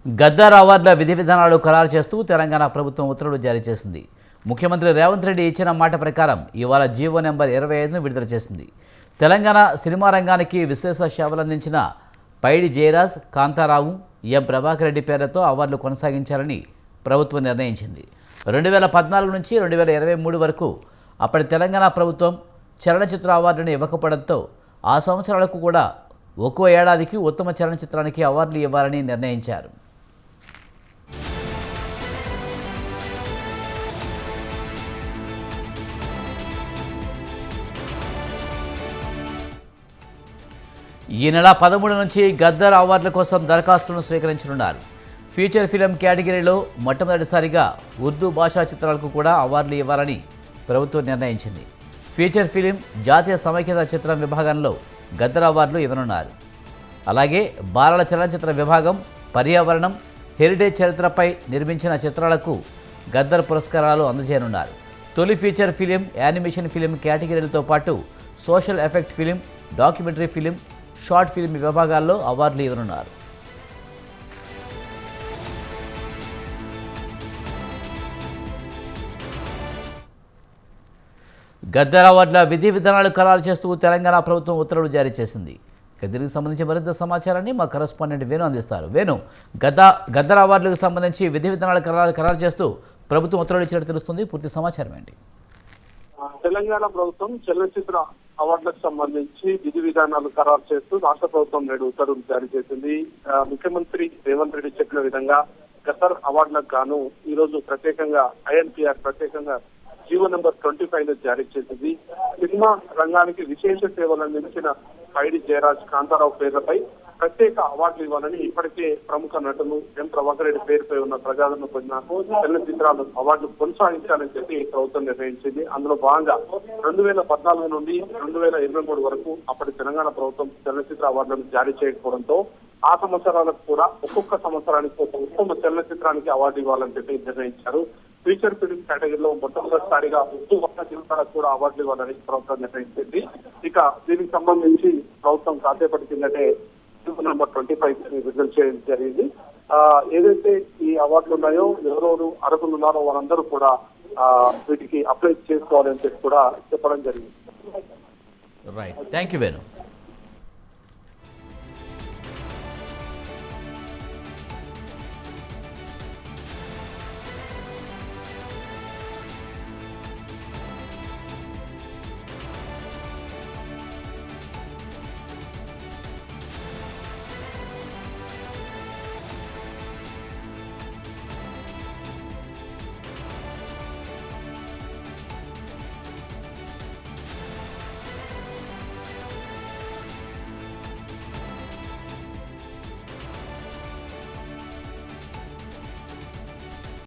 గద్దర్ అవార్డుల విధి విధానాలు ఖరారు చేస్తూ తెలంగాణ ప్రభుత్వం ఉత్తర్వులు జారీ చేసింది. ముఖ్యమంత్రి రేవంత్ రెడ్డి ఇచ్చిన మాట ప్రకారం ఇవాళ జీవో నెంబర్ 25ను విడుదల చేసింది. తెలంగాణ సినిమా రంగానికి విశేష సేవలందించిన పైడి జయరాజ్, కాంతారావు, ఎం ప్రభాకర్ రెడ్డి పేర్లతో అవార్డులు కొనసాగించాలని ప్రభుత్వం నిర్ణయించింది. 2014 నుంచి 2023 వరకు అప్పటి తెలంగాణ ప్రభుత్వం చలనచిత్ర అవార్డులను ఇవ్వకపోవడంతో ఆ సంవత్సరాలకు కూడా ఒక్కో ఏడాదికి ఉత్తమ చలనచిత్రానికి అవార్డులు ఇవ్వాలని నిర్ణయించారు. ఈ నెల 13 నుంచి గద్దర్ అవార్డుల కోసం దరఖాస్తులను స్వీకరించనున్నారు. ఫీచర్ ఫిలిం కేటగిరీలో మొట్టమొదటిసారిగా ఉర్దూ భాషా చిత్రాలకు కూడా అవార్డులు ఇవ్వాలని ప్రభుత్వం నిర్ణయించింది. ఫీచర్ ఫిలిం, జాతీయ సమైక్యత చిత్రం విభాగంలో గద్దర్ అవార్డులు ఇవ్వనున్నారు. అలాగే బాలల చలనచిత్ర విభాగం, పర్యావరణం, హెరిటేజ్ చరిత్రపై నిర్మించిన చిత్రాలకు గద్దర్ పురస్కారాలు అందజేయనున్నారు. తొలి ఫీచర్ ఫిలిం, యానిమేషన్ ఫిలిం కేటగిరీలతో పాటు social effect film, documentary film, short film విభాగాల్లో అవార్డులు ఇవ్వనున్నారు. గద్దర్ అవార్డుల విధి విధానాలు ఖరారు చేస్తూ తెలంగాణ ప్రభుత్వం ఉత్తర్వులు జారీ చేసింది. దీనికి సంబంధించి మరింత సమాచారాన్ని మా కరెస్పాండెంట్ వేణు అందిస్తారు. వేణు, గద్దర్ అవార్డులకు సంబంధించి విధి విధానాలు ఖరారు చేస్తూ ప్రభుత్వం ఉత్తర్వులు ఇచ్చినట్టు తెలుస్తుంది. పూర్తి సమాచారం ఏంటి? తెలంగాణ ప్రభుత్వం చలనచిత్ర అవార్డులకు సంబంధించి విధి విధానాలు ఖరారు చేస్తూ రాష్ట్ర ప్రభుత్వం నేడు ఉత్తర్వులు జారీ చేసింది. ముఖ్యమంత్రి రేవంత్ రెడ్డి చెప్పిన విధంగా గద్దర్ అవార్డులకు గాను ఈ రోజు ప్రత్యేకంగా ఐఎన్పిఆర్ ప్రత్యేకంగా జీవో నెంబర్ 25 జారీ చేసింది. సినిమా రంగానికి విశేష సేవలు అందించిన పైడి జయరాజ్, కాంతారావు పేర్లపై ప్రత్యేక అవార్డులు ఇవ్వాలని ఇప్పటికే ప్రముఖ నటులు ఎం ప్రభాకర్ రెడ్డి పేరుపై ఉన్న ప్రజాదరణ పొందిన చలనచిత్రాలు అవార్డులు కొనసాగించాలని చెప్పి ప్రభుత్వం నిర్ణయించింది. అందులో భాగంగా 2014 నుండి 2023 వరకు అప్పటి తెలంగాణ ప్రభుత్వం చలనచిత్ర అవార్డులను జారీ చేయకపోవడంతో ఆ సంవత్సరాలకు కూడా ఒక్కొక్క సంవత్సరానికి ఒక ఉత్తమ చలనచిత్రానికి అవార్డు ఇవ్వాలని చెప్పి నిర్ణయించారు. ఫీచర్ ఫిలిం కేటగిరీలో మొట్టమొదటిసారిగా ఉర్దూ భాషా చిత్రాలకు కూడా అవార్డులు ఇవ్వాలని ప్రభుత్వం నిర్ణయించింది. ఇక దీనికి సంబంధించి ప్రభుత్వం కాసేపటి కిందటే నెంబర్ 25 విడుదల చేయడం జరిగింది. ఏదైతే ఈ అవార్డులు ఉన్నాయో, ఎవరెవరు అర్హులు ఉన్నారో వారందరూ కూడా వీటికి అప్లై చేసుకోవాలని చెప్పి కూడా చెప్పడం జరిగింది. Right, thank you Venu.